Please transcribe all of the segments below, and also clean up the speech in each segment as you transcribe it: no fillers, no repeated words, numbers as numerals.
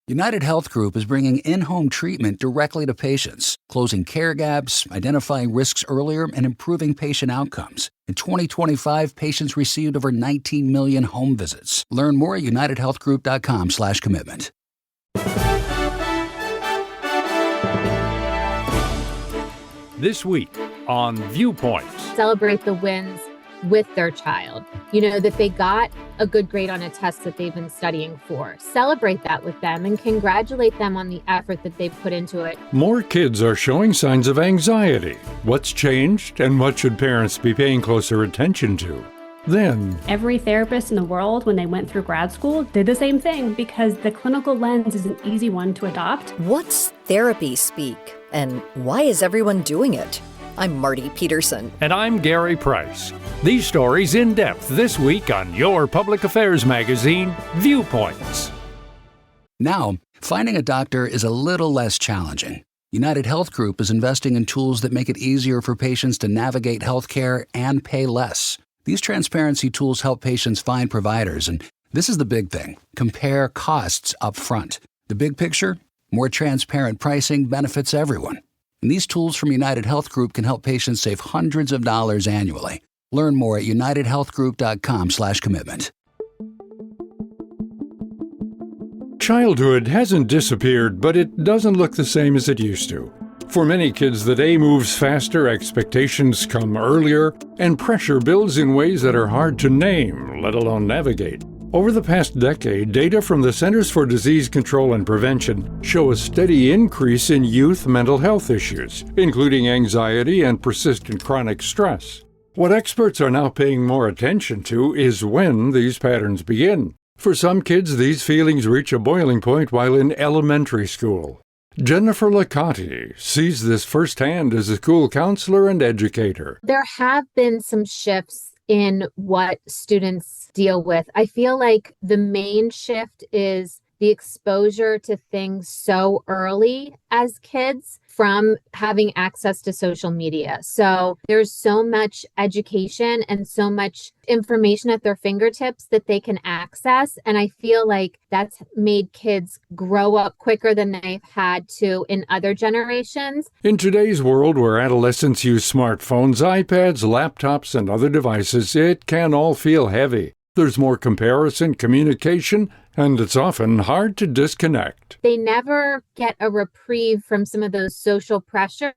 United Health Group is bringing in-home treatment directly to patients, closing care gaps, identifying risks earlier, and improving patient outcomes. In 2025, patients received over 19 million home visits. Learn more at unitedhealthgroup.com/commitment. This week on Viewpoints. Celebrate the wins with their child. You know, that they got a good grade on a test that they've been studying for. Celebrate that with them and congratulate them on the effort that they've put into it. More kids are showing signs of anxiety. What's changed and what should parents be paying closer attention to? Then, every therapist in the world, when they went through grad school, did the same thing because the clinical lens is an easy one to adopt. What's therapy speak, and why is everyone doing it? I'm Marty Peterson. And I'm Gary Price. These stories in depth this week on your public affairs magazine, Viewpoints. Now, finding a doctor is a little less challenging. United Health Group is investing in tools that make it easier for patients to navigate healthcare and pay less. These transparency tools help patients find providers, and this is the big thing: compare costs up front. The big picture? More transparent pricing benefits everyone. And these tools from United Health Group can help patients save hundreds of dollars annually. Learn more at unitedhealthgroup.com/commitment. Childhood hasn't disappeared, but it doesn't look the same as it used to. For many kids, the day moves faster, expectations come earlier, and pressure builds in ways that are hard to name, let alone navigate. Over the past decade, data from the Centers for Disease Control and Prevention show a steady increase in youth mental health issues, including anxiety and persistent chronic stress. What experts are now paying more attention to is when these patterns begin. For some kids, these feelings reach a boiling point while in elementary school. Jennifer Licate sees this firsthand as a school counselor and educator. There have been some shifts in what students deal with. I feel like the main shift is the exposure to things so early as kids from having access to social media. So there's so much education and so much information at their fingertips that they can access. And I feel like that's made kids grow up quicker than they've had to in other generations. In today's world where adolescents use smartphones, iPads, laptops, and other devices, it can all feel heavy. There's more comparison, communication, and it's often hard to disconnect. They never get a reprieve from some of those social pressures.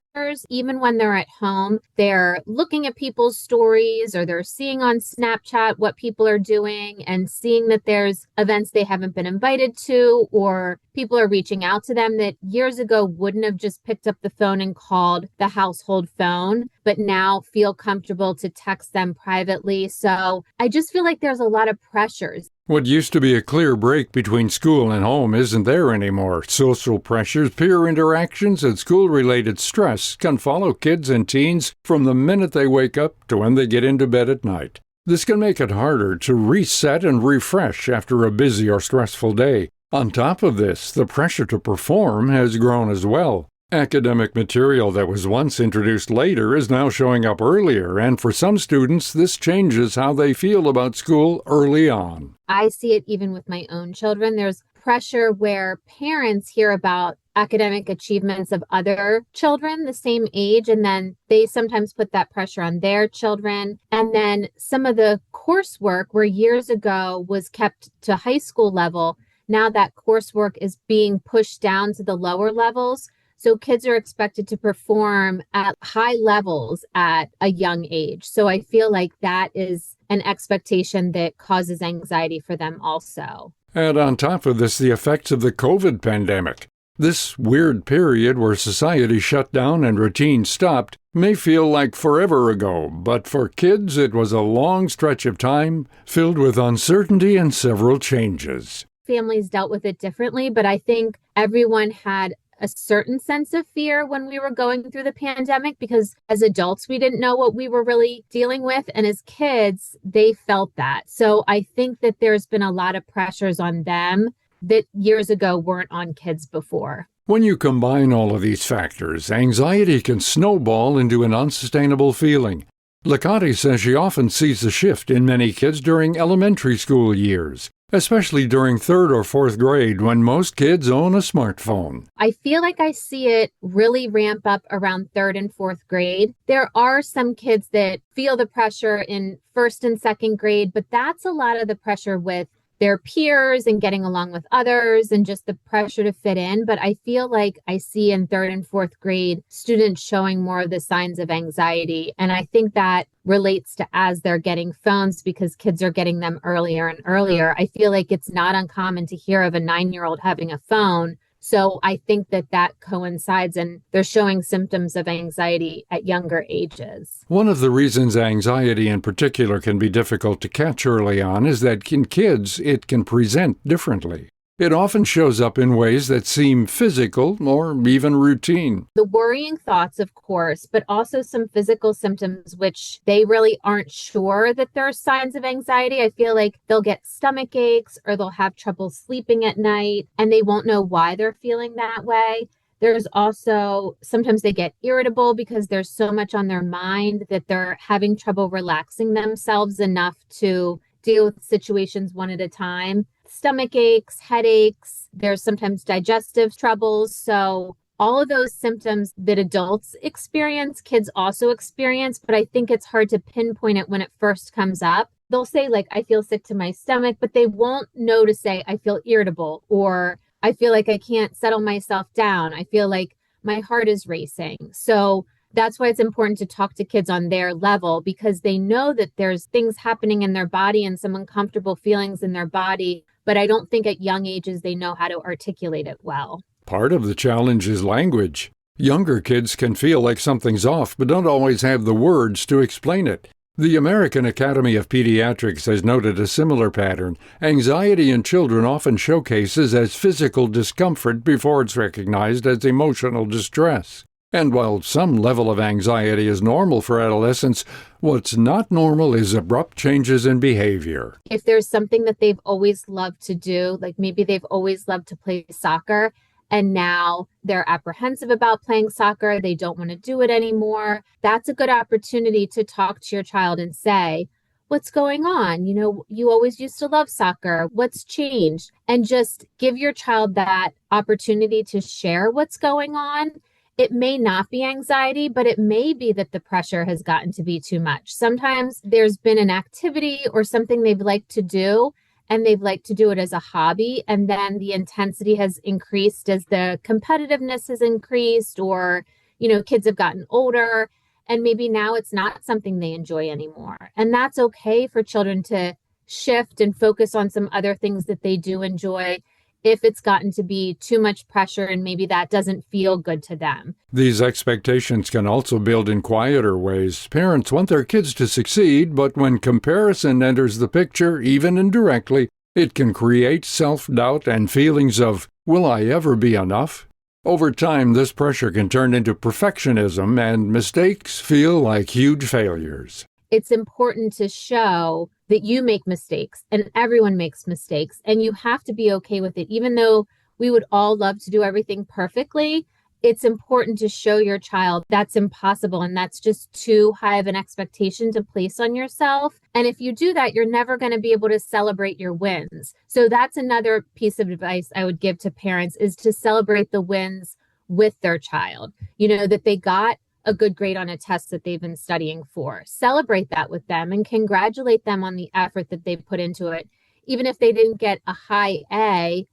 Even when they're at home, they're looking at people's stories or they're seeing on Snapchat what people are doing and seeing that there's events they haven't been invited to, or people are reaching out to them that years ago wouldn't have just picked up the phone and called the household phone, but now feel comfortable to text them privately. So I just feel like there's a lot of pressures. What used to be a clear break between school and home isn't there anymore. Social pressures, peer interactions, and school-related stress can follow kids and teens from the minute they wake up to when they get into bed at night. This can make it harder to reset and refresh after a busy or stressful day. On top of this, the pressure to perform has grown as well. Academic material that was once introduced later is now showing up earlier, and for some students, this changes how they feel about school early on. I see it even with my own children. There's pressure where parents hear about academic achievements of other children the same age, and then they sometimes put that pressure on their children. And then some of the coursework where years ago was kept to high school level, now that coursework is being pushed down to the lower levels. So kids are expected to perform at high levels at a young age. So I feel like that is an expectation that causes anxiety for them also. And on top of this, the effects of the COVID pandemic. This weird period where society shut down and routine stopped may feel like forever ago, but for kids it was a long stretch of time filled with uncertainty and several changes. Families dealt with it differently, but I think everyone had a certain sense of fear when we were going through the pandemic, because as adults, we didn't know what we were really dealing with. And as kids, they felt that. So I think that there's been a lot of pressures on them that years ago weren't on kids before. When you combine all of these factors, anxiety can snowball into an unsustainable feeling. Licate says she often sees a shift in many kids during elementary school years. especially during 3rd or 4th grade when most kids own a smartphone. I feel like I see it really ramp up around 3rd and 4th grade. There are some kids that feel the pressure in 1st and 2nd grade, but that's a lot of the pressure with their peers and getting along with others and just the pressure to fit in. But I feel like I see in 3rd and 4th grade students showing more of the signs of anxiety. And I think that relates to as they're getting phones because kids are getting them earlier and earlier. I feel like it's not uncommon to hear of a 9-year-old having a phone. So I think that coincides and they're showing symptoms of anxiety at younger ages. One of the reasons anxiety in particular can be difficult to catch early on is that in kids it can present differently. It often shows up in ways that seem physical or even routine. The worrying thoughts, of course, but also some physical symptoms, which they really aren't sure that there are signs of anxiety. I feel like they'll get stomach aches or they'll have trouble sleeping at night and they won't know why they're feeling that way. There's also sometimes they get irritable because there's so much on their mind that they're having trouble relaxing themselves enough to deal with situations one at a time. Stomach aches, headaches, there's sometimes digestive troubles. So all of those symptoms that adults experience, kids also experience, but I think it's hard to pinpoint it when it first comes up. They'll say like, I feel sick to my stomach, but they won't know to say, I feel irritable, or I feel like I can't settle myself down. I feel like my heart is racing. So that's why it's important to talk to kids on their level because they know that there's things happening in their body and some uncomfortable feelings in their body. But I don't think at young ages they know how to articulate it well. Part of the challenge is language. Younger kids can feel like something's off, but don't always have the words to explain it. The American Academy of Pediatrics has noted a similar pattern. Anxiety in children often showcases as physical discomfort before it's recognized as emotional distress. And while some level of anxiety is normal for adolescents, what's not normal is abrupt changes in behavior. If there's something that they've always loved to do, like maybe they've always loved to play soccer, and now they're apprehensive about playing soccer, they don't want to do it anymore, that's a good opportunity to talk to your child and say, what's going on? You know, you always used to love soccer. What's changed? And just give your child that opportunity to share what's going on. It may not be anxiety, but it may be that the pressure has gotten to be too much. Sometimes there's been an activity or something they've liked to do, and they've liked to do it as a hobby. And then the intensity has increased as the competitiveness has increased, or, you know, kids have gotten older and maybe now it's not something they enjoy anymore. And that's okay for children to shift and focus on some other things that they do enjoy if it's gotten to be too much pressure and maybe that doesn't feel good to them. These expectations can also build in quieter ways. Parents want their kids to succeed, but when comparison enters the picture, even indirectly, it can create self-doubt and feelings of, will I ever be enough? Over time, this pressure can turn into perfectionism, and mistakes feel like huge failures. It's important to show that you make mistakes and everyone makes mistakes and you have to be okay with it. Even though we would all love to do everything perfectly, it's important to show your child that's impossible and that's just too high of an expectation to place on yourself. And if you do that, you're never going to be able to celebrate your wins. So that's another piece of advice I would give to parents is to celebrate the wins with their child. You know, that they got a good grade on a test that they've been studying for. Celebrate that with them and congratulate them on the effort that they put into it. Even if they didn't get a high A,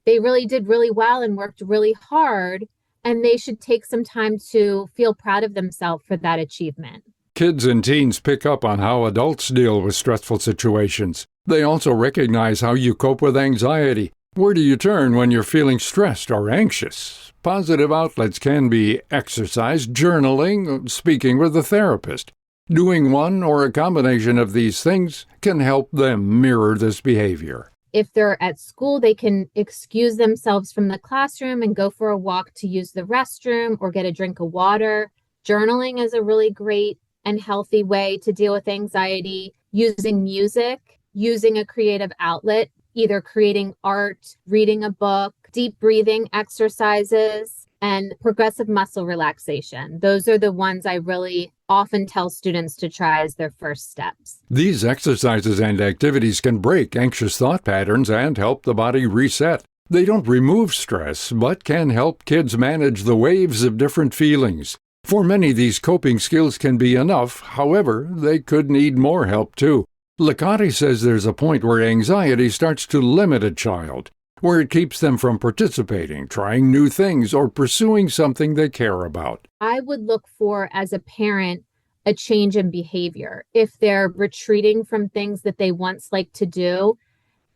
they really did really well and worked really hard, and they should take some time to feel proud of themselves for that achievement. Kids and teens pick up on how adults deal with stressful situations. They also recognize how you cope with anxiety. Where do you turn when you're feeling stressed or anxious? Positive outlets can be exercise, journaling, speaking with a therapist. Doing one or a combination of these things can help them mirror this behavior. If they're at school, they can excuse themselves from the classroom and go for a walk to use the restroom or get a drink of water. Journaling is a really great and healthy way to deal with anxiety. Using music, using a creative outlet, either creating art, reading a book, deep breathing exercises. and progressive muscle relaxation. Those are the ones I really often tell students to try as their first steps. These exercises and activities can break anxious thought patterns and help the body reset. They don't remove stress, but can help kids manage the waves of different feelings. For many, these coping skills can be enough. However, they could need more help too. Licate says there's a point where anxiety starts to limit a child, where it keeps them from participating, trying new things, or pursuing something they care about. I would look for, as a parent, a change in behavior. If they're retreating from things that they once liked to do,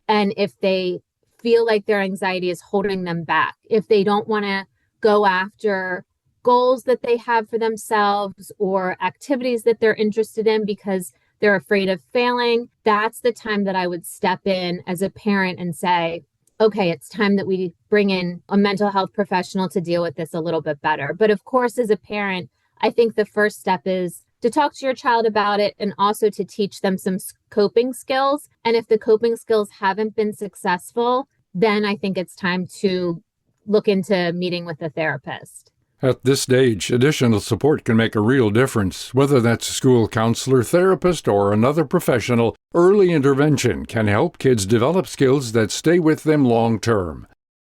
and if they feel like their anxiety is holding them back, if they don't want to go after goals that they have for themselves or activities that they're interested in because they're afraid of failing, that's the time that I would step in as a parent and say, okay, it's time that we bring in a mental health professional to deal with this a little bit better. But of course, as a parent, I think the first step is to talk to your child about it and also to teach them some coping skills. And if the coping skills haven't been successful, then I think it's time to look into meeting with a therapist. At this stage, additional support can make a real difference. Whether that's a school counselor, therapist, or another professional, early intervention can help kids develop skills that stay with them long term.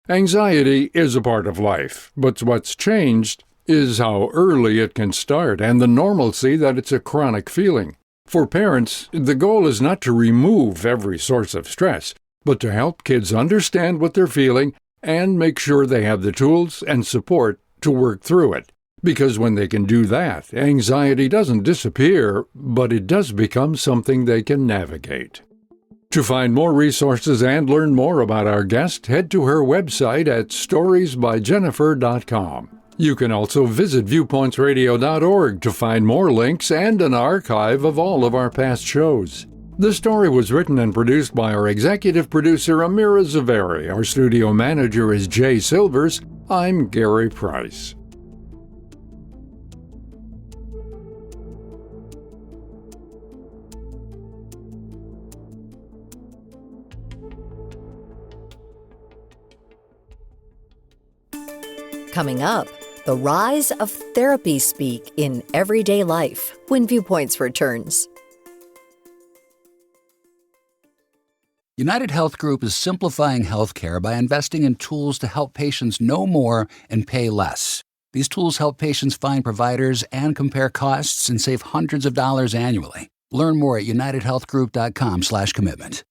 Anxiety is a part of life, but what's changed is how early it can start and the normalcy that it's a chronic feeling. For parents, the goal is not to remove every source of stress, but to help kids understand what they're feeling and make sure they have the tools and support to work through it. Because when they can do that, anxiety doesn't disappear, but it does become something they can navigate. To find more resources and learn more about our guest, head to her website at storiesbyjennifer.com. You can also visit viewpointsradio.org to find more links and an archive of all of our past shows. The story was written and produced by our executive producer, Amira Zaveri. Our studio manager is Jay Silvers. I'm Gary Price. Coming up, the rise of therapy speak in everyday life when Viewpoints returns. United Health Group is simplifying healthcare by investing in tools to help patients know more and pay less. These tools help patients find providers and compare costs and save hundreds of dollars annually. Learn more at unitedhealthgroup.com/commitment.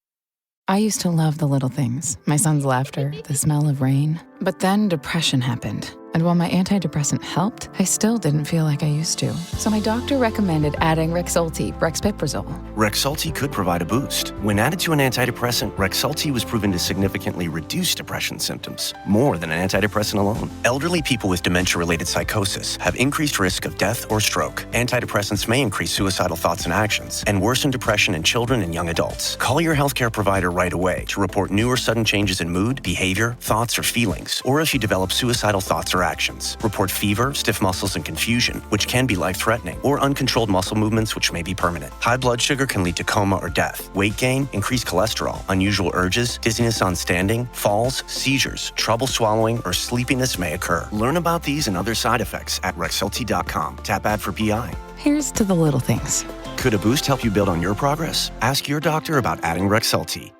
I used to love the little things, my son's laughter, the smell of rain. But then depression happened. And while my antidepressant helped, I still didn't feel like I used to. So my doctor recommended adding Rexulti, brexpiprazole. Rexulti could provide a boost. When added to an antidepressant, Rexulti was proven to significantly reduce depression symptoms, more than an antidepressant alone. Elderly people with dementia-related psychosis have increased risk of death or stroke. Antidepressants may increase suicidal thoughts and actions and worsen depression in children and young adults. Call your healthcare provider right away to report new or sudden changes in mood, behavior, thoughts, or feelings, or if you develop suicidal thoughts or actions. Report fever, stiff muscles, and confusion, which can be life-threatening, or uncontrolled muscle movements, which may be permanent. High blood sugar can lead to coma or death. Weight gain, increased cholesterol, unusual urges, dizziness on standing, falls, seizures, trouble swallowing, or sleepiness may occur. Learn about these and other side effects at Rexulti.com. Tap ad for PI. Here's to the little things. Could a boost help you build on your progress? Ask your doctor about adding Rexulti.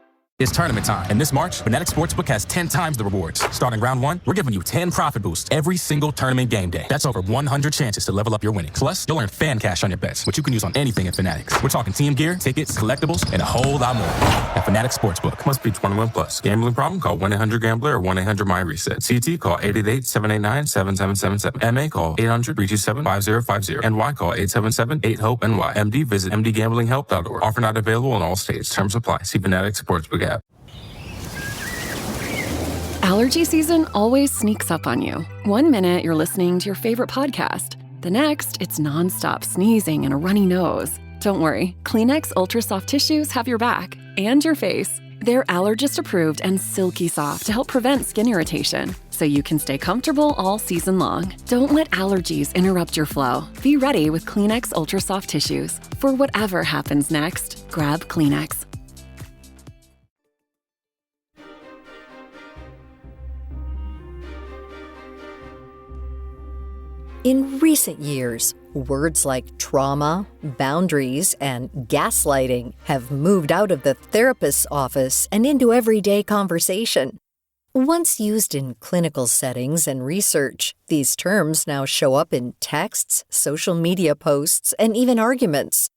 It's tournament time, and this March, Fanatics Sportsbook has 10 times the rewards. Starting round one, we're giving you 10 profit boosts every single tournament game day. That's over 100 chances to level up your winnings. Plus, you'll earn fan cash on your bets, which you can use on anything at Fanatics. We're talking team gear, tickets, collectibles, and a whole lot more at Fanatics Sportsbook. Must be 21 plus. Gambling problem? Call 1-800-GAMBLER or 1-800-MY-RESET. CT, call 888-789-7777. MA, call 800-327-5050. NY, call 877-8-HOPE-NY. MD, visit mdgamblinghelp.org. Offer not available in all states. Terms apply. See Fanatics Sportsbook app. Allergy season always sneaks up on you. One minute, you're listening to your favorite podcast. The next, it's nonstop sneezing and a runny nose. Don't worry, Kleenex Ultra Soft Tissues have your back and your face. They're allergist approved and silky soft to help prevent skin irritation, so you can stay comfortable all season long. Don't let allergies interrupt your flow. Be ready with Kleenex Ultra Soft Tissues. For whatever happens next, grab Kleenex. In recent years, words like trauma, boundaries, and gaslighting have moved out of the therapist's office and into everyday conversation. Once used in clinical settings and research, these terms now show up in texts, social media posts, and even arguments.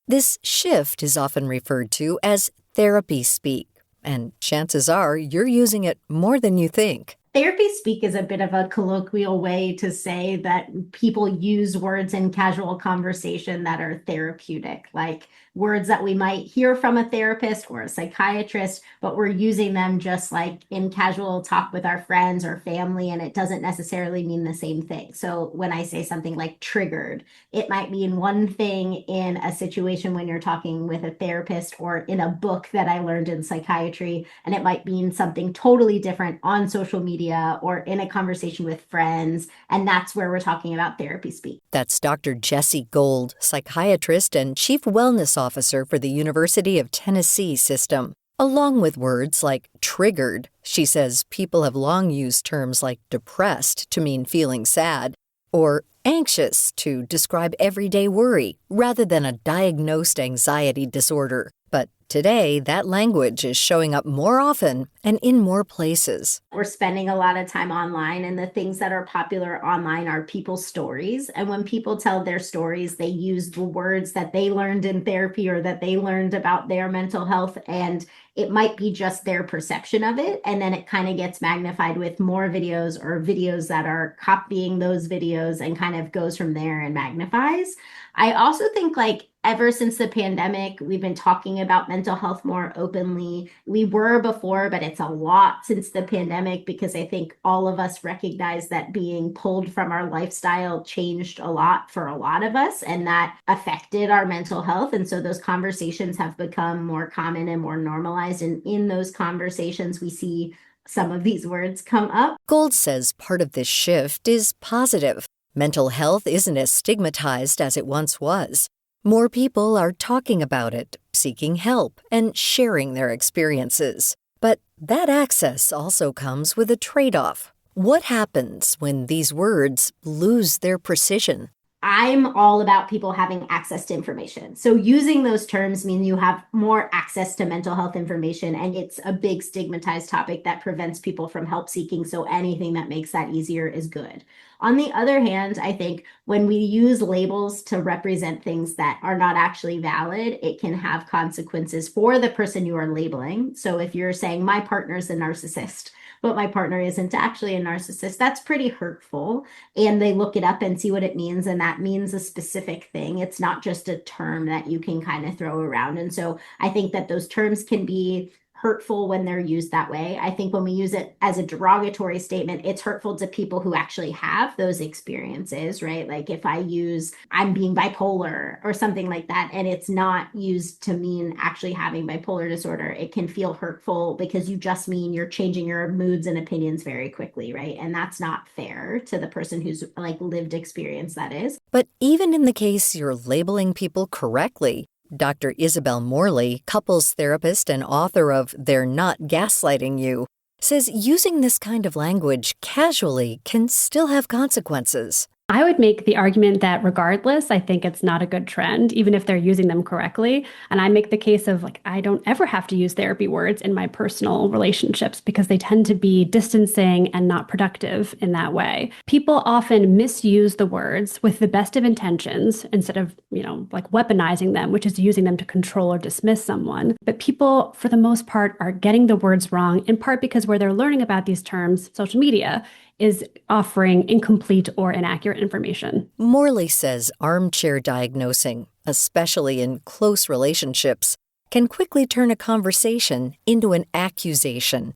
This shift is often referred to as therapy speak, and chances are you're using it more than you think. Therapy speak is a bit of a colloquial way to say that people use words in casual conversation that are therapeutic, like words that we might hear from a therapist or a psychiatrist, but we're using them just like in casual talk with our friends or family, and it doesn't necessarily mean the same thing. So when I say something like triggered, it might mean one thing in a situation when you're talking with a therapist or in a book that I learned in psychiatry, and it might mean something totally different on social media or in a conversation with friends, and that's where we're talking about therapy speak. That's Dr. Jessie Gold, psychiatrist and chief wellness officer for the University of Tennessee system. Along with words like triggered, she says people have long used terms like depressed to mean feeling sad, or anxious to describe everyday worry rather than a diagnosed anxiety disorder. But today, that language is showing up more often and in more places. We're spending a lot of time online, and the things that are popular online are people's stories. And when people tell their stories, they use the words that they learned in therapy or that they learned about their mental health, and it might be just their perception of it. And then it kind of gets magnified with more videos or videos that are copying those videos and kind of goes from there and magnifies. I also think ever since the pandemic, we've been talking about mental health more openly. We were before, but it's a lot since the pandemic because I think all of us recognize that being pulled from our lifestyle changed a lot for a lot of us, and that affected our mental health. And so those conversations have become more common and more normalized. And in those conversations, we see some of these words come up. Gold says part of this shift is positive. Mental health isn't as stigmatized as it once was. More people are talking about it, seeking help, and sharing their experiences. But that access also comes with a trade-off. What happens when these words lose their precision? I'm all about people having access to information. So using those terms means you have more access to mental health information, and it's a big stigmatized topic that prevents people from help seeking. So anything that makes that easier is good. On the other hand, I think when we use labels to represent things that are not actually valid, it can have consequences for the person you are labeling. So if you're saying my partner's a narcissist, but my partner isn't actually a narcissist, that's pretty hurtful. And they look it up and see what it means, and that means a specific thing. It's not just a term that you can kind of throw around. And so I think that those terms can be hurtful when they're used that way. I think when we use it as a derogatory statement, it's hurtful to people who actually have those experiences, right? Like if I use I'm being bipolar or something like that, and it's not used to mean actually having bipolar disorder, it can feel hurtful because you just mean you're changing your moods and opinions very quickly, right? And that's not fair to the person who's lived experience that is. But even in the case you're labeling people correctly, Dr. Isabel Morley, couples therapist and author of They're Not Gaslighting You, says using this kind of language casually can still have consequences. I would make the argument that regardless, I think it's not a good trend, even if they're using them correctly. And I make the case of I don't ever have to use therapy words in my personal relationships because they tend to be distancing and not productive in that way. People often misuse the words with the best of intentions instead of, weaponizing them, which is using them to control or dismiss someone. But people, for the most part, are getting the words wrong, in part because where they're learning about these terms, social media, is offering incomplete or inaccurate information. Morley says armchair diagnosing, especially in close relationships, can quickly turn a conversation into an accusation.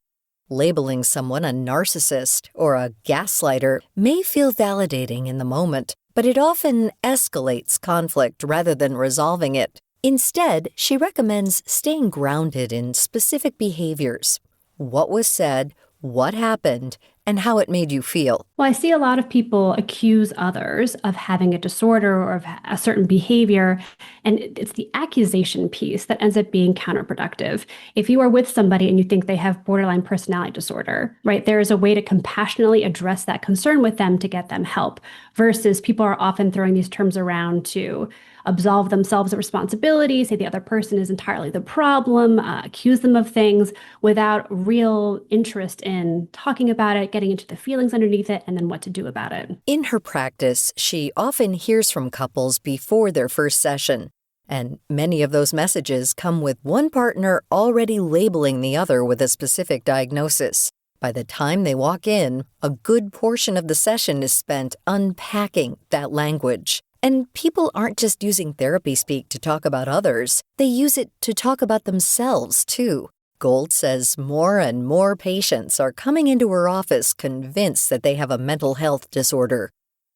Labeling someone a narcissist or a gaslighter may feel validating in the moment, but it often escalates conflict rather than resolving it. Instead, she recommends staying grounded in specific behaviors. What was said, what happened, and how it made you feel. Well, I see a lot of people accuse others of having a disorder or of a certain behavior, and it's the accusation piece that ends up being counterproductive. If you are with somebody and you think they have borderline personality disorder, right, there is a way to compassionately address that concern with them to get them help, versus people are often throwing these terms around to absolve themselves of responsibility, say the other person is entirely the problem, accuse them of things without real interest in talking about it, getting into the feelings underneath it, and then what to do about it. In her practice, she often hears from couples before their first session, and many of those messages come with one partner already labeling the other with a specific diagnosis. By the time they walk in, a good portion of the session is spent unpacking that language. And people aren't just using therapy speak to talk about others, they use it to talk about themselves, too. Gold says more and more patients are coming into her office convinced that they have a mental health disorder.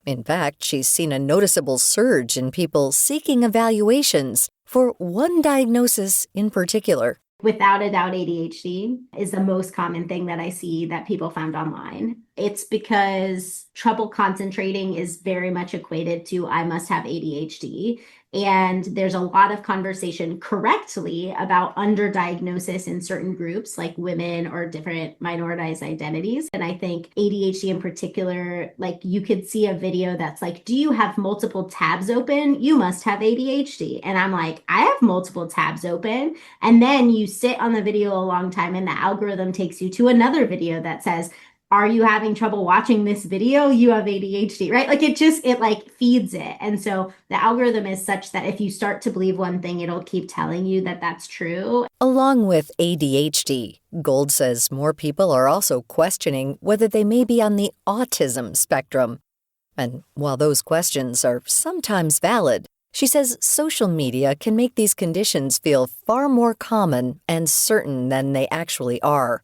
In fact, she's seen a noticeable surge in people seeking evaluations for one diagnosis in particular. Without a doubt, ADHD is the most common thing that I see that people found online. It's because trouble concentrating is very much equated to I must have ADHD. And there's a lot of conversation correctly about underdiagnosis in certain groups like women or different minoritized identities. And I think ADHD in particular, like you could see a video that's like, do you have multiple tabs open? You must have ADHD. And I'm like, I have multiple tabs open. And then you sit on the video a long time and the algorithm takes you to another video that says, are you having trouble watching this video? You have ADHD, right? Like it like feeds it. And so the algorithm is such that if you start to believe one thing, it'll keep telling you that that's true. Along with ADHD, Gold says more people are also questioning whether they may be on the autism spectrum. And while those questions are sometimes valid, she says social media can make these conditions feel far more common and certain than they actually are.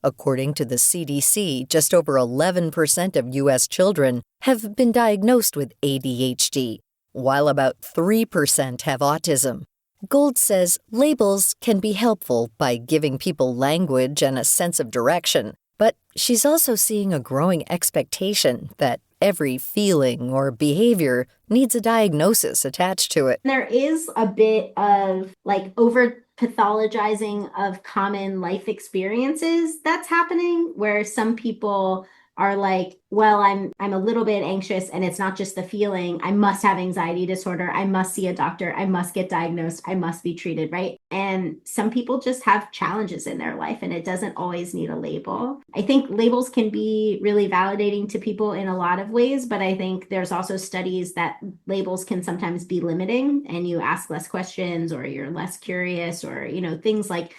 According to the CDC, just over 11% of U.S. children have been diagnosed with ADHD, while about 3% have autism. Gold says labels can be helpful by giving people language and a sense of direction, but she's also seeing a growing expectation that every feeling or behavior needs a diagnosis attached to it. There is a bit of like over pathologizing of common life experiences that's happening where some people are like, well, I'm a little bit anxious and it's not just the feeling. I must have anxiety disorder. I must see a doctor. I must get diagnosed. I must be treated, right? And some people just have challenges in their life and it doesn't always need a label. I think labels can be really validating to people in a lot of ways, but I think there's also studies that labels can sometimes be limiting and you ask less questions or you're less curious or, things like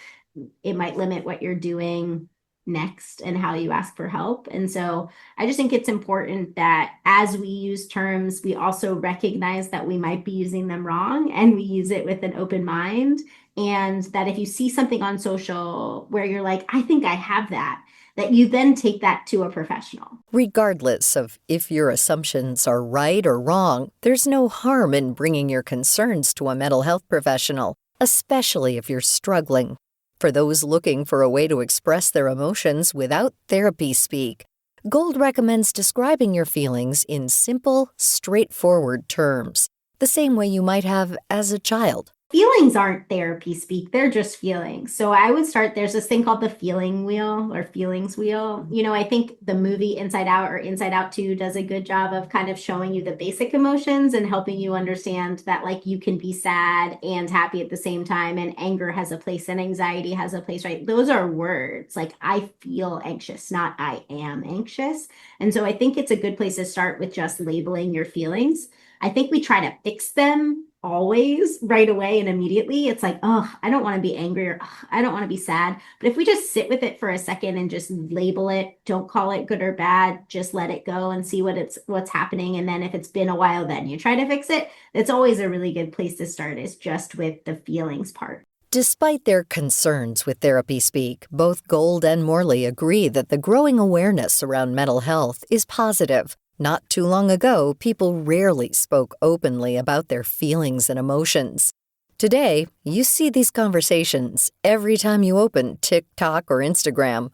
it might limit what you're doing next and how you ask for help. And so I just think it's important that as we use terms, we also recognize that we might be using them wrong and we use it with an open mind. And that if you see something on social where you're like, I think I have that you then take that to a professional. Regardless of if your assumptions are right or wrong, there's no harm in bringing your concerns to a mental health professional, especially if you're struggling. For those looking for a way to express their emotions without therapy speak, Gold recommends describing your feelings in simple, straightforward terms, the same way you might have as a child. Feelings aren't therapy speak, they're just feelings. So I would start, there's this thing called the feeling wheel or feelings wheel. I think the movie Inside Out or Inside Out 2 does a good job of kind of showing you the basic emotions and helping you understand that like you can be sad and happy at the same time, and anger has a place and anxiety has a place, right? Those are words. Like I feel anxious, not I am anxious. And so I think it's a good place to start with just labeling your feelings. I think we try to fix them always right away and immediately. It's like, oh, I don't want to be angry or I don't want to be sad. But if we just sit with it for a second and just label it, don't call it good or bad, just let it go and see what's happening. And then if it's been a while, then you try to fix it. It's always a really good place to start, is just with the feelings part. Despite their concerns with therapy speak, both Gold and Morley agree that the growing awareness around mental health is positive. Not too long ago, people rarely spoke openly about their feelings and emotions. Today, you see these conversations every time you open TikTok or Instagram.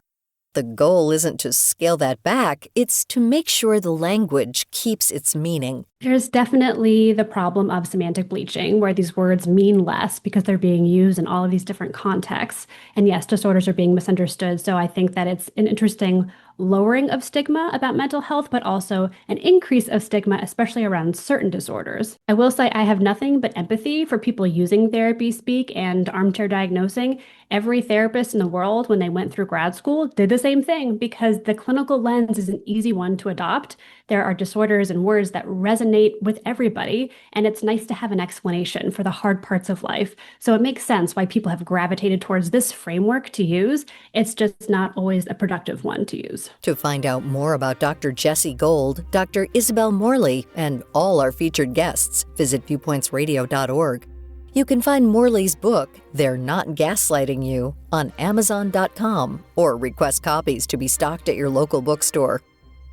The goal isn't to scale that back, it's to make sure the language keeps its meaning. There's definitely the problem of semantic bleaching, where these words mean less because they're being used in all of these different contexts. And yes, disorders are being misunderstood. So I think that it's an interesting lowering of stigma about mental health, but also an increase of stigma, especially around certain disorders. I will say I have nothing but empathy for people using therapy speak and armchair diagnosing. Every therapist in the world, when they went through grad school, did the same thing because the clinical lens is an easy one to adopt. There are disorders and words that resonate with everybody, and it's nice to have an explanation for the hard parts of life. So it makes sense why people have gravitated towards this framework to use. It's just not always a productive one to use. To find out more about Dr. Jessie Gold, Dr. Isabel Morley, and all our featured guests, visit viewpointsradio.org. You can find Morley's book, They're Not Gaslighting You, on Amazon.com or request copies to be stocked at your local bookstore.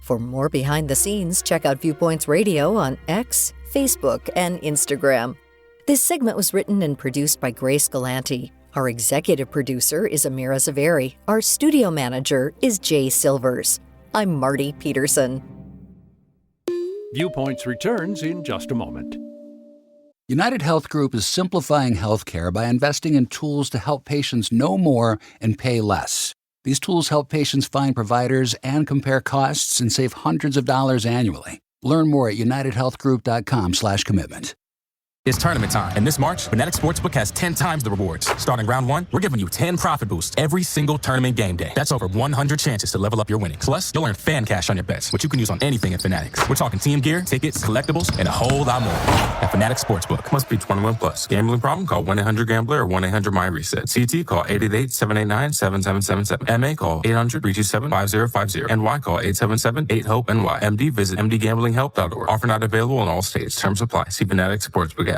For more behind the scenes, check out Viewpoints Radio on X, Facebook, and Instagram. This segment was written and produced by Grace Galanti. Our executive producer is Amira Zaveri. Our studio manager is Jay Silvers. I'm Marty Peterson. Viewpoints returns in just a moment. United Health Group is simplifying healthcare by investing in tools to help patients know more and pay less. These tools help patients find providers and compare costs and save hundreds of dollars annually. Learn more at unitedhealthgroup.com/commitment. It's tournament time, and this March, Fanatic Sportsbook has 10 times the rewards. Starting round one, we're giving you 10 profit boosts every single tournament game day. That's over 100 chances to level up your winnings. Plus, you'll earn fan cash on your bets, which you can use on anything at Fanatics. We're talking team gear, tickets, collectibles, and a whole lot more at Fanatic Sportsbook. Must be 21 plus. Gambling problem? Call 1-800-GAMBLER or 1-800-MY-RESET. CT, call 888-789-7777. MA, call 800-327-5050. NY, call 877-8-HOPE-NY. MD, visit mdgamblinghelp.org. Offer not available in all states. Terms apply. See Fanatic Sportsbook app.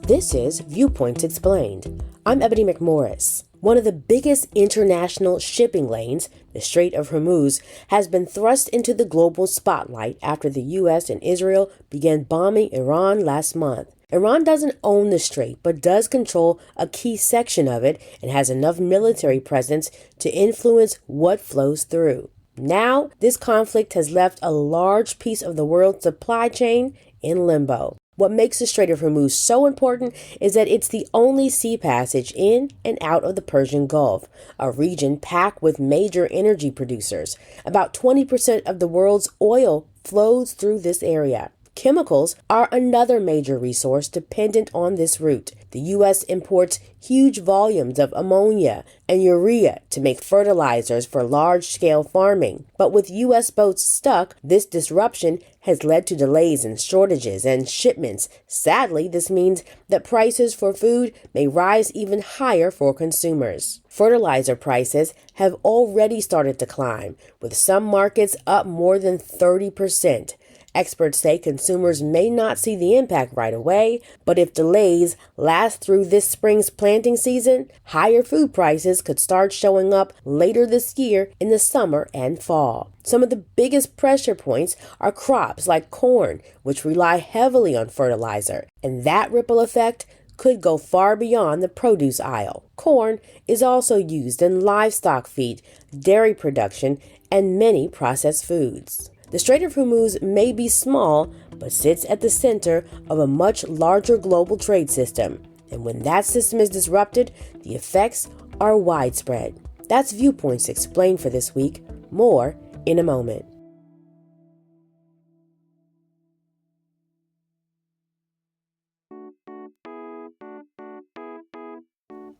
This is Viewpoints Explained. I'm Ebony McMorris. One of the biggest international shipping lanes, the Strait of Hormuz, has been thrust into the global spotlight after the U.S. and Israel began bombing Iran last month. Iran doesn't own the strait, but does control a key section of it and has enough military presence to influence what flows through. Now, this conflict has left a large piece of the world's supply chain in limbo. What makes the Strait of Hormuz so important is that it's the only sea passage in and out of the Persian Gulf, a region packed with major energy producers. About 20% of the world's oil flows through this area. Chemicals are another major resource dependent on this route. The U.S. imports huge volumes of ammonia and urea to make fertilizers for large-scale farming. But with U.S. boats stuck, this disruption has led to delays in shortages and shipments. Sadly, this means that prices for food may rise even higher for consumers. Fertilizer prices have already started to climb, with some markets up more than 30%. Experts say consumers may not see the impact right away, but if delays last through this spring's planting season, higher food prices could start showing up later this year in the summer and fall. Some of the biggest pressure points are crops like corn, which rely heavily on fertilizer, and that ripple effect could go far beyond the produce aisle. Corn is also used in livestock feed, dairy production, and many processed foods. The Strait of Hormuz may be small, but sits at the center of a much larger global trade system. And when that system is disrupted, the effects are widespread. That's Viewpoints Explained for this week. More in a moment.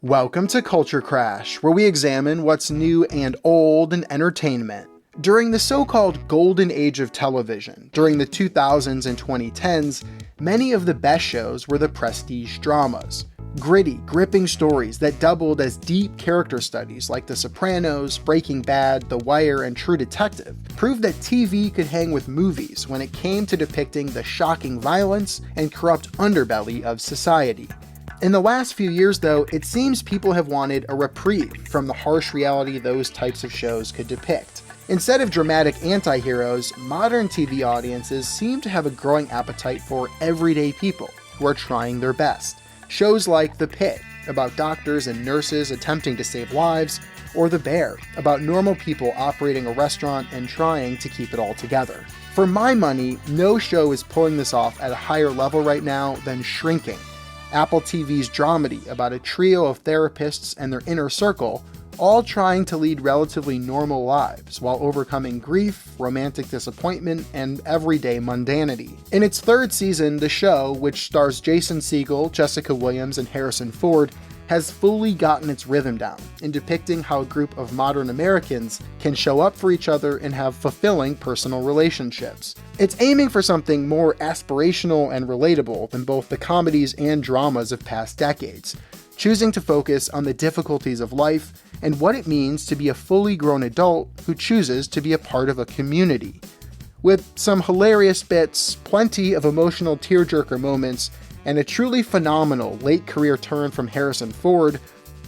Welcome to Culture Crash, where we examine what's new and old in entertainment. During the so-called golden age of television, during the 2000s and 2010s, many of the best shows were the prestige dramas. Gritty, gripping stories that doubled as deep character studies like The Sopranos, Breaking Bad, The Wire, and True Detective proved that TV could hang with movies when it came to depicting the shocking violence and corrupt underbelly of society. In the last few years, though, it seems people have wanted a reprieve from the harsh reality those types of shows could depict. Instead of dramatic anti-heroes, modern TV audiences seem to have a growing appetite for everyday people who are trying their best. Shows like The Pit, about doctors and nurses attempting to save lives, or The Bear, about normal people operating a restaurant and trying to keep it all together. For my money, no show is pulling this off at a higher level right now than Shrinking, Apple TV's dramedy about a trio of therapists and their inner circle, all trying to lead relatively normal lives while overcoming grief, romantic disappointment, and everyday mundanity. In its third season, the show, which stars Jason Segel, Jessica Williams, and Harrison Ford, has fully gotten its rhythm down in depicting how a group of modern Americans can show up for each other and have fulfilling personal relationships. It's aiming for something more aspirational and relatable than both the comedies and dramas of past decades, choosing to focus on the difficulties of life and what it means to be a fully grown adult who chooses to be a part of a community. With some hilarious bits, plenty of emotional tearjerker moments, and a truly phenomenal late career turn from Harrison Ford,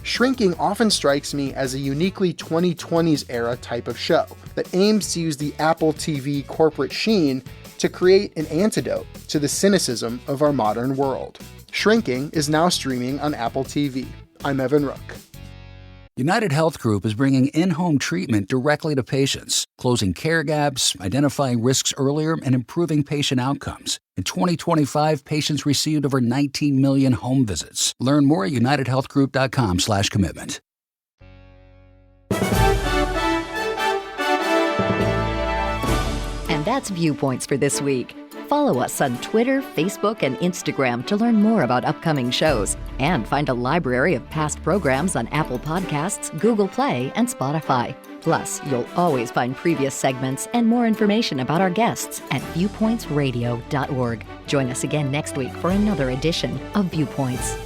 Shrinking often strikes me as a uniquely 2020s era type of show that aims to use the Apple TV corporate sheen to create an antidote to the cynicism of our modern world. Shrinking is now streaming on Apple TV. I'm Evan Rook. United Health Group is bringing in-home treatment directly to patients, closing care gaps, identifying risks earlier, and improving patient outcomes. In 2025, patients received over 19 million home visits. Learn more at unitedhealthgroup.com/commitment. And that's Viewpoints for this week. Follow us on Twitter, Facebook, and Instagram to learn more about upcoming shows and find a library of past programs on Apple Podcasts, Google Play, and Spotify. Plus, you'll always find previous segments and more information about our guests at viewpointsradio.org. Join us again next week for another edition of Viewpoints.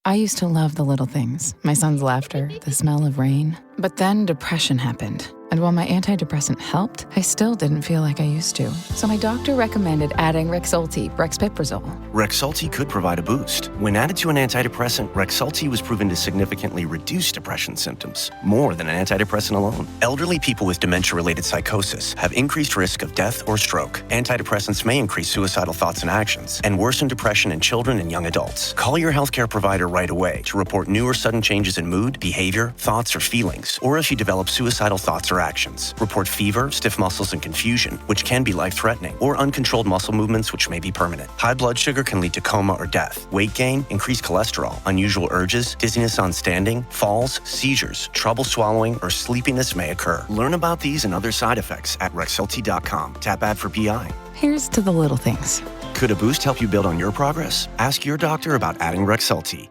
I used to love the little things, my son's laughter, the smell of rain. But then depression happened. And while my antidepressant helped, I still didn't feel like I used to. So my doctor recommended adding Rexulti, brexpiprazole. Rexulti could provide a boost. When added to an antidepressant, Rexulti was proven to significantly reduce depression symptoms, more than an antidepressant alone. Elderly people with dementia-related psychosis have increased risk of death or stroke. Antidepressants may increase suicidal thoughts and actions and worsen depression in children and young adults. Call your healthcare provider right away to report new or sudden changes in mood, behavior, thoughts, or feelings, or if you develop suicidal thoughts or actions. Report fever, stiff muscles, and confusion, which can be life-threatening, or uncontrolled muscle movements, which may be permanent. High blood sugar can lead to coma or death. Weight gain, increased cholesterol, unusual urges, dizziness on standing, falls, seizures, trouble swallowing, or sleepiness may occur. Learn about these and other side effects at Rexulti.com. Tap ad for PI. Here's to the little things. Could a boost help you build on your progress? Ask your doctor about adding Rexulti.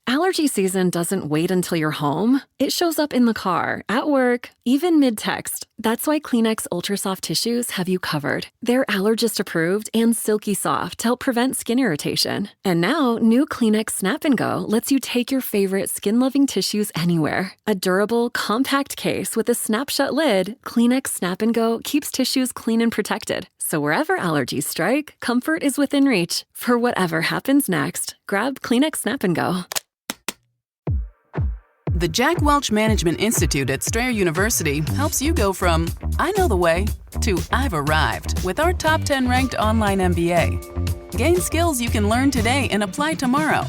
Allergy season doesn't wait until you're home. It shows up in the car, at work, even mid-text. That's why Kleenex Ultra Soft Tissues have you covered. They're allergist approved and silky soft to help prevent skin irritation. And now, new Kleenex Snap & Go lets you take your favorite skin-loving tissues anywhere. A durable, compact case with a snap-shut lid, Kleenex Snap & Go keeps tissues clean and protected. So wherever allergies strike, comfort is within reach. For whatever happens next, grab Kleenex Snap & Go. The Jack Welch Management Institute at Strayer University helps you go from, I know the way, to I've arrived with our top 10 ranked online MBA. Gain skills you can learn today and apply tomorrow.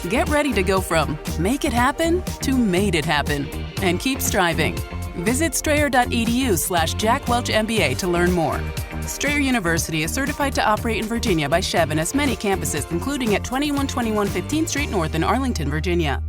Get ready to go from make it happen to made it happen and keep striving. Visit strayer.edu/Jack Welch MBA to learn more. Strayer University is certified to operate in Virginia by Chev and has many campuses, including at 2121 15th Street North in Arlington, Virginia.